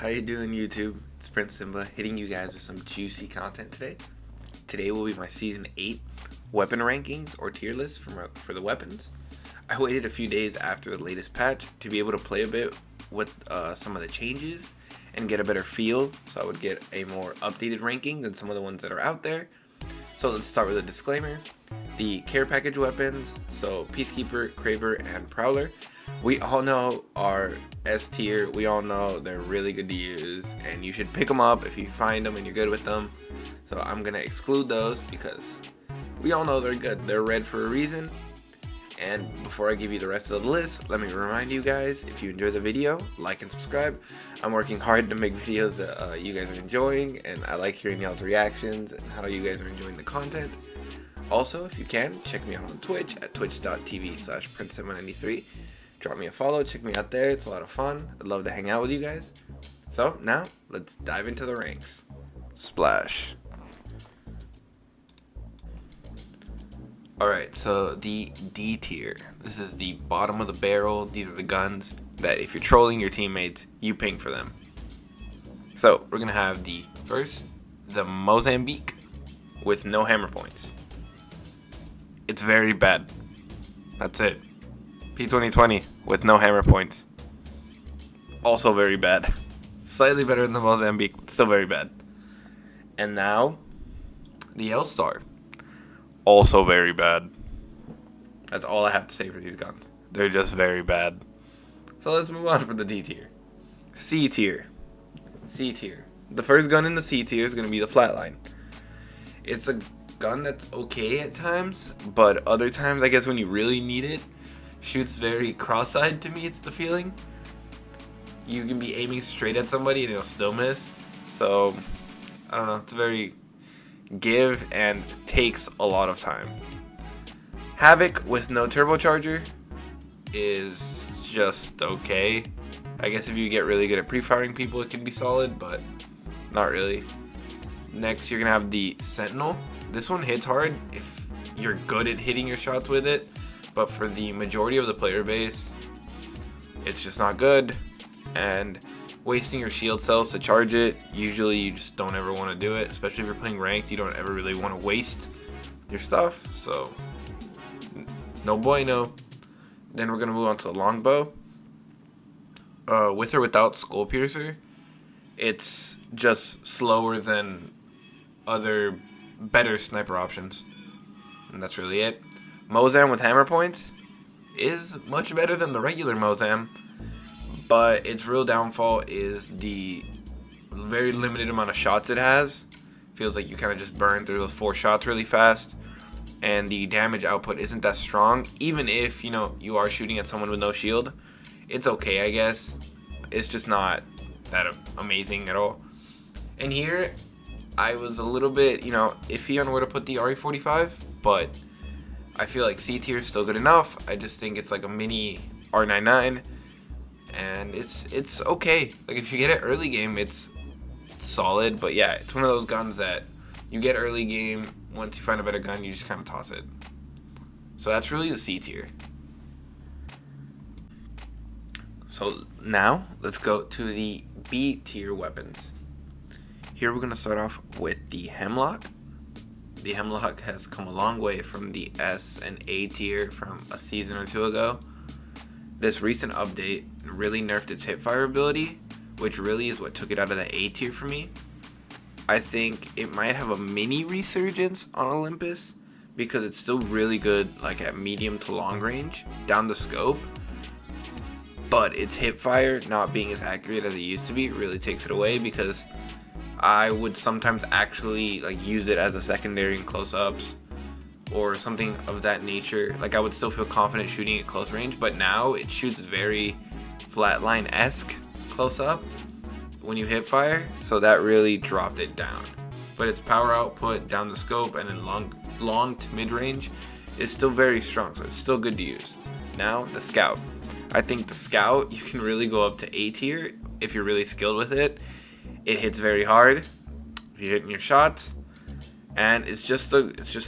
How you doing, YouTube? It's Prince Simba hitting you guys with some juicy content today. Today will be my Season 8 weapon rankings or tier list for the weapons. I waited a few days after the latest patch to be able to play a bit with some of the changes and get a better feel, so I would get a more updated ranking than some of the ones that are out there. So let's start with a disclaimer. The care package weapons, so Peacekeeper, Craver, and Prowler, we all know are S tier. We all know they're really good to use, and you should pick them up if you find them and you're good with them. So I'm gonna exclude those because we all know they're good. They're red for a reason. And before I give you the rest of the list, let me remind you guys, if you enjoy the video, like and subscribe. I'm working hard to make videos that you guys are enjoying, and I like hearing y'all's reactions and how you guys are enjoying the content. Also, if you can, check me out on Twitch at twitch.tv/prince793. Drop me a follow, check me out there, it's a lot of fun. I'd love to hang out with you guys. So now, let's dive into the ranks. Splash. Alright, so the D tier. This is the bottom of the barrel. These are the guns that if you're trolling your teammates, you ping for them. So, we're going to have the first, the Mozambique with no hammer points. It's very bad. That's it. P2020 with no hammer points. Also very bad. Slightly better than the Mozambique, but still very bad. And now, the L-Star. Also very bad. That's all I have to say for these guns. They're just very bad. So let's move on for the D tier. C tier. C tier. The first gun in the C tier is going to be the Flatline. It's a gun that's okay at times, but other times, I guess when you really need it, shoots very cross-eyed to me, it's the feeling. You can be aiming straight at somebody and it'll still miss. So, I don't know, it's very give and takes a lot of time. Havoc with no turbocharger is just okay. I guess if you get really good at pre-firing people, it can be solid, but not really. Next, you're gonna have the Sentinel. This one hits hard if you're good at hitting your shots with it, but for the majority of the player base, it's just not good. And wasting your shield cells to charge it, usually you just don't ever want to do it, especially if you're playing ranked. You don't ever really want to waste your stuff, so no bueno. Then we're gonna move on to the longbow. With or without skull piercer, it's just slower than other better sniper options, and that's really it. Mozam with hammer points is much better than the regular Mozam, but its real downfall is the very limited amount of shots it has. Feels like you kind of just burn through those 4 shots really fast, and the damage output isn't that strong. Even if, you are shooting at someone with no shield, it's okay, I guess. It's just not that amazing at all. And here, I was a little bit, iffy on where to put the RE45, but I feel like C tier is still good enough. I just think it's like a mini R99, and it's okay. Like if you get it early game, it's solid. But yeah, it's one of those guns that you get early game. Once you find a better gun, you just kind of toss it. So that's really the C tier. So now let's go to the B tier weapons. Here we're gonna start off with the Hemlock. The Hemlock has come a long way from the S and A tier from a season or 2 ago. This recent update really nerfed its hipfire ability, which really is what took it out of the A tier for me. I think it might have a mini resurgence on Olympus because it's still really good like at medium to long range down the scope, but its hipfire not being as accurate as it used to be really takes it away, because I would sometimes actually use it as a secondary in close-ups or something of that nature. Like I would still feel confident shooting at close range, but now it shoots very flatline-esque close-up when you hip fire, so that really dropped it down. But its power output down the scope and in long to mid-range is still very strong, so it's still good to use. Now, the Scout. I think the Scout, you can really go up to A tier if you're really skilled with it. It hits very hard if you're hitting your shots, and it's just a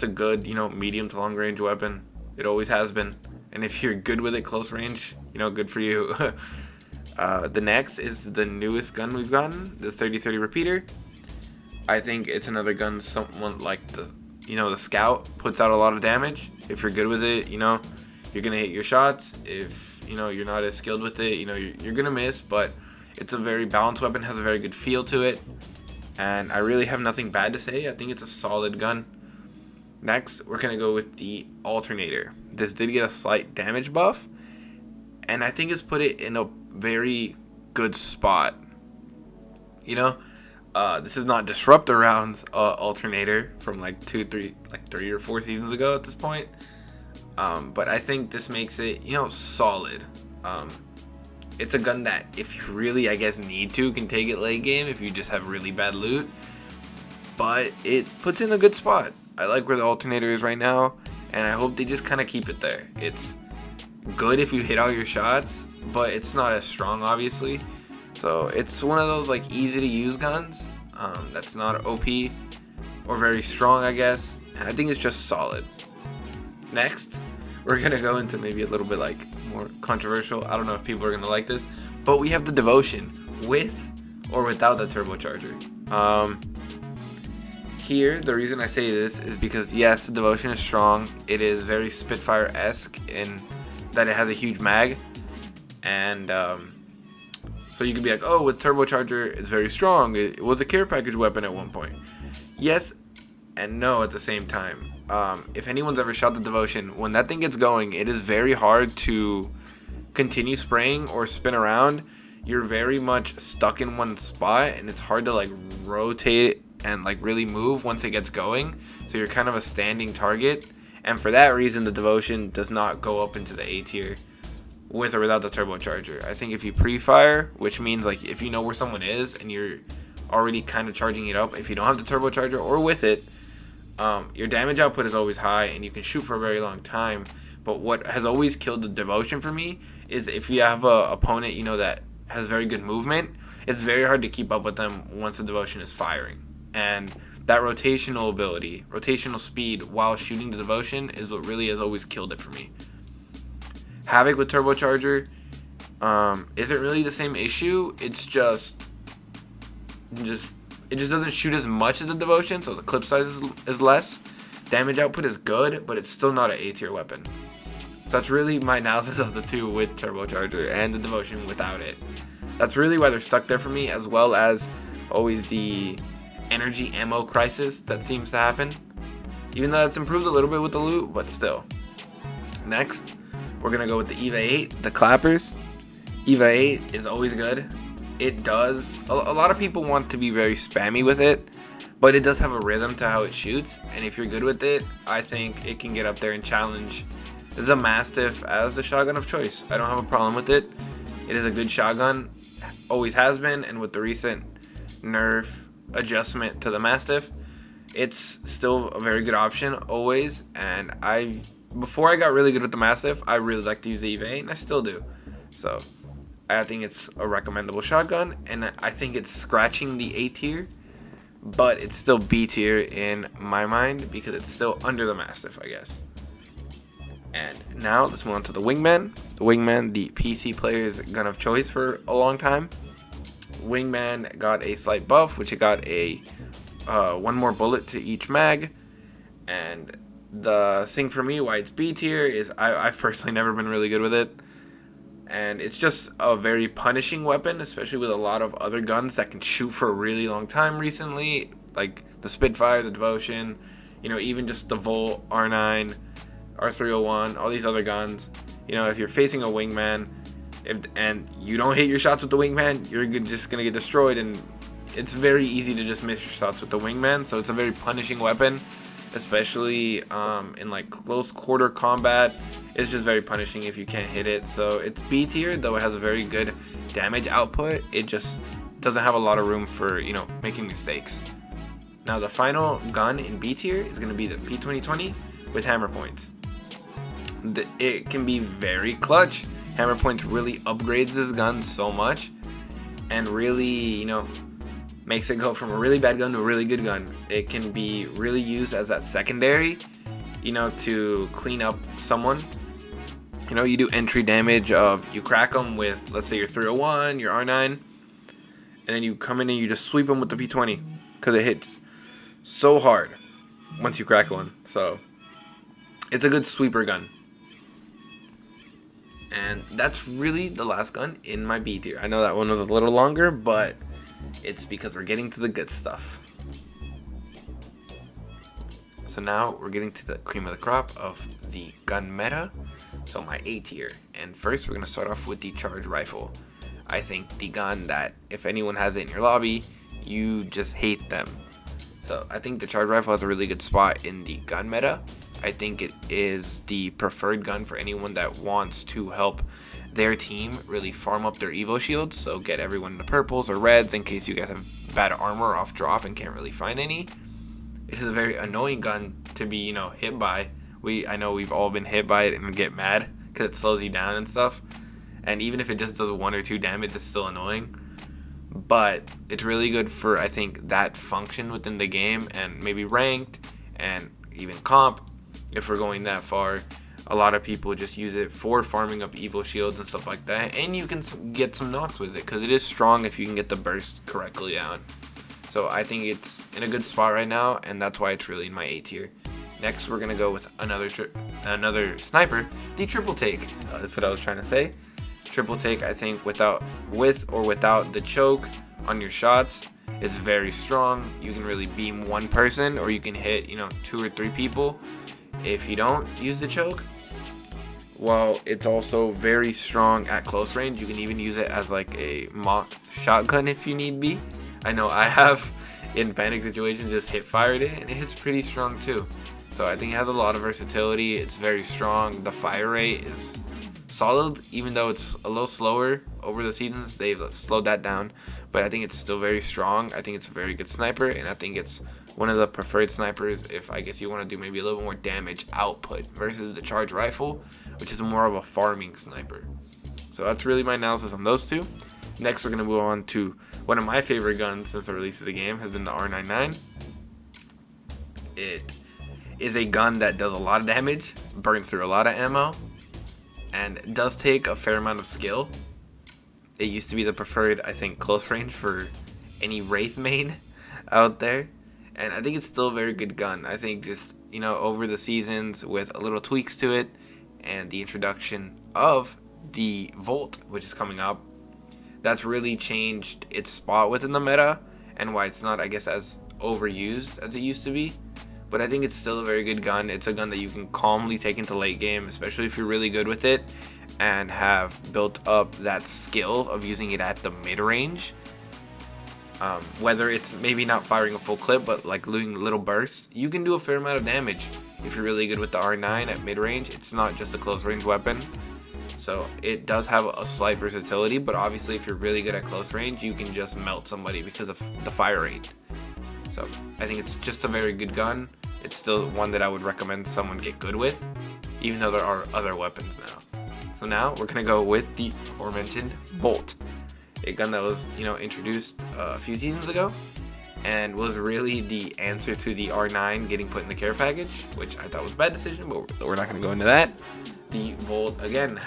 good, medium to long range weapon. It always has been, and if you're good with it close range, good for you. The next is the newest gun we've gotten, the 30-30 repeater. I think it's another gun someone like the Scout puts out a lot of damage. If you're good with it, you're gonna hit your shots. If you're not as skilled with it, you're gonna miss. But it's a very balanced weapon, has a very good feel to it, and I really have nothing bad to say. I think it's a solid gun. Next, we're gonna go with the alternator. This did get a slight damage buff, and I think it's put it in a very good spot. This is not Disruptor Round's alternator from like 3 or 4 seasons ago at this point. But I think this makes it, solid. It's a gun that if you really, I guess, need to, can take it late game if you just have really bad loot. But it puts in a good spot. I like where the alternator is right now, and I hope they just kind of keep it there. It's good if you hit all your shots, but it's not as strong, obviously. So it's one of those like easy to use guns that's not OP or very strong, I guess. I think it's just solid. Next, we're gonna go into maybe a little bit like more controversial. I don't know if people are gonna like this, but we have the Devotion with or without the turbocharger. Here, the reason I say this is because yes, the Devotion is strong. It is very Spitfire-esque in that it has a huge mag, and so you could be like, oh, with turbocharger, it's very strong. It was a care package weapon at one point. Yes and no at the same time. If anyone's ever shot the Devotion, when that thing gets going, it is very hard to continue spraying or spin around. You're very much stuck in one spot, and it's hard to like rotate and like really move once it gets going. So you're kind of a standing target. And for that reason, the Devotion does not go up into the A tier with or without the turbocharger. I think if you pre-fire, which means like if you know where someone is and you're already kind of charging it up, if you don't have the turbocharger or with it, your damage output is always high and you can shoot for a very long time. But what has always killed the Devotion for me is if you have a opponent that has very good movement, it's very hard to keep up with them once the Devotion is firing. And that rotational ability, rotational speed while shooting the Devotion is what really has always killed it for me. Havoc with turbocharger isn't really the same issue. It's just it just doesn't shoot as much as the Devotion, so the clip size is less. Damage output is good, but it's still not an A tier weapon. So that's really my analysis of the two with turbocharger and the Devotion without it. That's really why they're stuck there for me, as well as always the energy ammo crisis that seems to happen. Even though it's improved a little bit with the loot, but still. Next, we're going to go with the EVA 8, the clappers. EVA 8 is always good. It does. A lot of people want to be very spammy with it, but it does have a rhythm to how it shoots. And if you're good with it, I think it can get up there and challenge the Mastiff as the shotgun of choice. I don't have a problem with it. It is a good shotgun. Always has been. And with the recent nerf adjustment to the Mastiff, it's still a very good option always. And before I got really good with the Mastiff, I really liked to use the EVA, and I still do. So I think it's a recommendable shotgun, and I think it's scratching the A tier, but it's still B tier in my mind because it's still under the Mastiff, I guess. And now let's move on to the Wingman. The Wingman, the PC player's gun of choice for a long time. Wingman got a slight buff, which it got a one more bullet to each mag. And the thing for me why it's B tier is I've personally never been really good with it. And it's just a very punishing weapon, especially with a lot of other guns that can shoot for a really long time recently, like the Spitfire, the Devotion, even just the Volt, R9, R301, all these other guns. If you're facing a Wingman and you don't hit your shots with the Wingman, you're just going to get destroyed, and it's very easy to just miss your shots with the Wingman, so it's a very punishing weapon, especially in like close quarter combat. It's just very punishing if you can't hit it. So it's B tier, though it has a very good damage output. It just doesn't have a lot of room for making mistakes. Now the final gun in B tier is going to be the P2020 with hammer points. It can be very clutch. Hammer points really upgrades this gun so much, and really makes it go from a really bad gun to a really good gun. It can be really used as that secondary, to clean up someone. You do entry damage of, you crack them with, let's say your 301, your R9, and then you come in and you just sweep them with the P20 because it hits so hard once you crack one. So it's a good sweeper gun. And that's really the last gun in my B tier. I know that one was a little longer, but it's because we're getting to the good stuff. So now we're getting to the cream of the crop of the gun meta. So my A tier. And first we're going to start off with the charge rifle. I think the gun that if anyone has it in your lobby, you just hate them. So I think the charge rifle has a really good spot in the gun meta. I think it is the preferred gun for anyone that wants to help their team really farm up their Evo shields. So get everyone into purples or reds in case you guys have bad armor off drop and can't really find any. It is a very annoying gun to be, hit by. I know we've all been hit by it and get mad because it slows you down and stuff. And even if it just does 1 or 2 damage, it's still annoying. But it's really good for, I think, that function within the game and maybe ranked and even comp. If we're going that far, a lot of people just use it for farming up Evo shields and stuff like that. And you can get some knocks with it because it is strong if you can get the burst correctly down. So I think it's in a good spot right now, and that's why it's really in my A tier. Next, we're going to go with another sniper, the triple take. That's what I was trying to say. Triple take, I think, with or without the choke on your shots, it's very strong. You can really beam one person, or you can hit, 2 or 3 people if you don't use the choke. While it's also very strong at close range, you can even use it as like a mock shotgun if you need be. I know I have in panic situations just hit fired it, and it hits pretty strong too. So I think it has a lot of versatility. It's very strong. The fire rate is solid, even though it's a little slower over the seasons. They've slowed that down, but I think it's still very strong. I think it's a very good sniper, and I think it's one of the preferred snipers if I guess you want to do maybe a little more damage output versus the charge rifle, which is more of a farming sniper. So that's really my analysis on those two. Next, we're going to move on to one of my favorite guns since the release of the game has been the R99. It is a gun that does a lot of damage, burns through a lot of ammo, and does take a fair amount of skill. It used to be the preferred, I think, close range for any Wraith main out there. And I think it's still a very good gun. I think just, over the seasons with a little tweaks to it and the introduction of the Volt, which is coming up, that's really changed its spot within the meta and why it's not, I guess, as overused as it used to be. But I think it's still a very good gun. It's a gun that you can calmly take into late game, especially if you're really good with it and have built up that skill of using it at the mid-range. Whether it's maybe not firing a full clip, but like doing little bursts, you can do a fair amount of damage if you're really good with the R9 at mid-range. It's not just a close-range weapon. So it does have a slight versatility, but obviously if you're really good at close range, you can just melt somebody because of the fire rate. So I think it's just a very good gun. It's still one that I would recommend someone get good with, even though there are other weapons now. So now we're going to go with the aforementioned Volt, a gun that was, introduced a few seasons ago and was really the answer to the R9 getting put in the care package, which I thought was a bad decision, but we're not going to go into that. The Volt, again,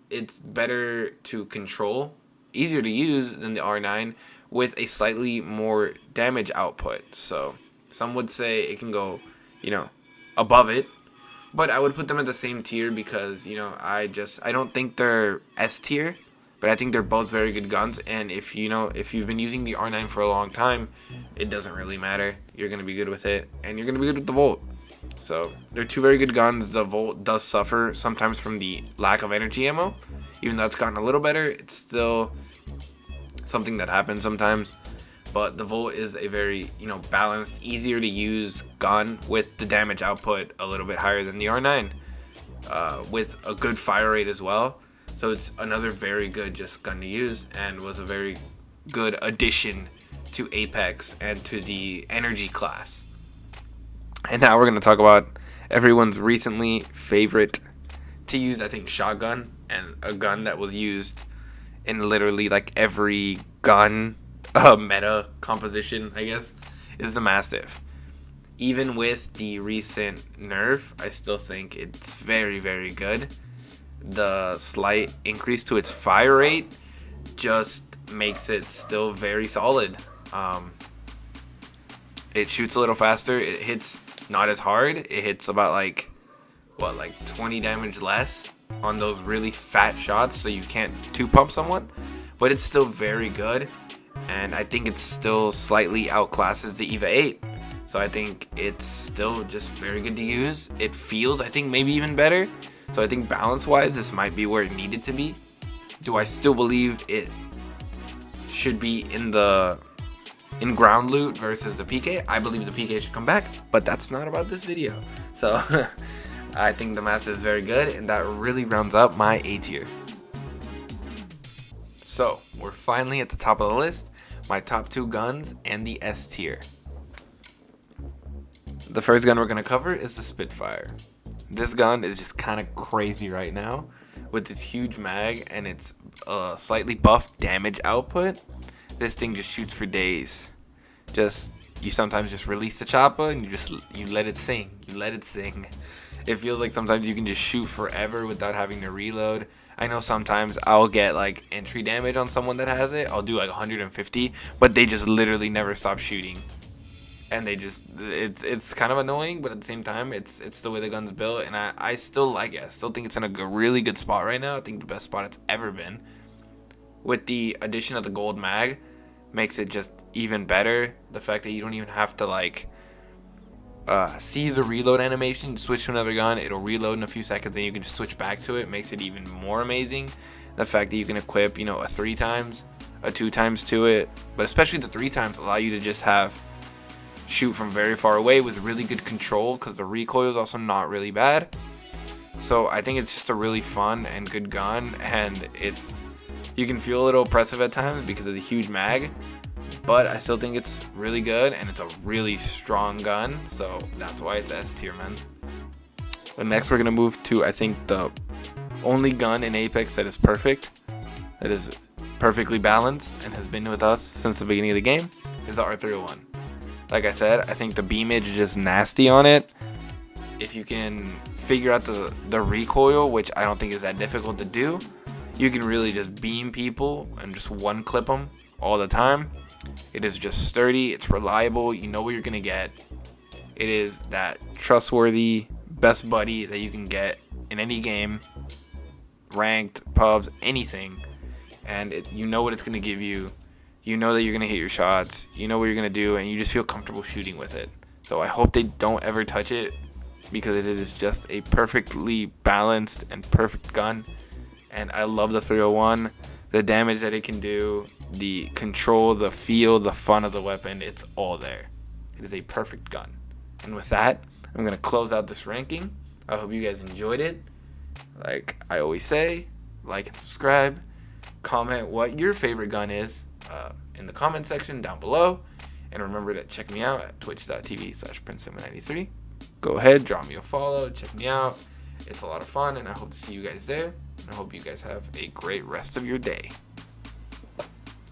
it's better to control, easier to use than the R9 with a slightly more damage output. So some would say it can go, above it, but I would put them at the same tier because, I don't think they're S tier, but I think they're both very good guns. And if you've been using the R9 for a long time, it doesn't really matter. You're going to be good with it, and you're going to be good with the Volt. So they're two very good guns. The Volt does suffer sometimes from the lack of energy ammo. Even though it's gotten a little better, it's still something that happens sometimes. But the Volt is a very, balanced, easier to use gun with the damage output a little bit higher than the R9, with a good fire rate as well. So it's another very good just gun to use and was a very good addition to Apex and to the energy class. And now we're going to talk about everyone's recently favorite to use, I think, shotgun, and a gun that was used in literally like every gun meta composition, I guess, is the Mastiff. Even with the recent nerf, I still think it's very, very good. the slight increase to its fire rate just makes it still very solid. It shoots a little faster. It hits not as hard. It hits about like 20 damage less on those really fat shots, so you can't two pump someone. But it's still very good, and I think it still slightly outclasses the EVA 8. So I think it's still just very good to use. It feels, I think, maybe even better. So I think balance-wise, this might be where it needed to be. Do I still believe it should be in ground loot versus the PK? I believe the PK should come back, but that's not about this video. So I think the master is very good, and that really rounds up my A tier. So we're finally at the top of the list, my top 2 guns and the S tier. The first gun we're going to cover is the Spitfire. This gun is just kind of crazy right now with its huge mag and its slightly buffed damage output. This thing just shoots for days. You sometimes just release the chopper and you let it sing. It feels like sometimes you can just shoot forever without having to reload. I know sometimes I'll get like entry damage on someone that has it. I'll do like 150, but they just literally never stop shooting. And it's kind of annoying, but at the same time, it's the way the gun's built, and I still like it. I still think it's in a really good spot right now. I think the best spot it's ever been. With the addition of the gold mag, makes it just even better. The fact that you don't even have to like see the reload animation, switch to another gun, it'll reload in a few seconds, and you can just switch back to it. Makes it even more amazing. The fact that you can equip, a 3 times, a 2 times to it, but especially the 3 times allow you to just have shoot from very far away with really good control, because the recoil is also not really bad. So I think it's just a really fun and good gun, and you can feel a little oppressive at times because of the huge mag, but I still think it's really good, and it's a really strong gun, so that's why it's S tier, man. And next we're going to move to, I think, the only gun in Apex that is perfect, that is perfectly balanced, and has been with us since the beginning of the game, is the R301. Like I said, I think the beamage is just nasty on it. If you can figure out the recoil, which I don't think is that difficult to do, you can really just beam people and just one clip them all the time. It is just sturdy. It's reliable. You know what you're going to get. It is that trustworthy best buddy that you can get in any game, ranked, pubs, anything. And you know what it's going to give you. You know that you're going to hit your shots. You know what you're going to do, and you just feel comfortable shooting with it. So I hope they don't ever touch it, because it is just a perfectly balanced and perfect gun. And I love the 301. The damage that it can do, the control, the feel, the fun of the weapon, it's all there. It is a perfect gun. And with that, I'm going to close out this ranking. I hope you guys enjoyed it. Like I always say, like and subscribe. Comment what your favorite gun is in the comment section down below. And remember to check me out at twitch.tv/PrinceSimba93. Go ahead, drop me a follow, check me out. It's a lot of fun, and I hope to see you guys there. And I hope you guys have a great rest of your day.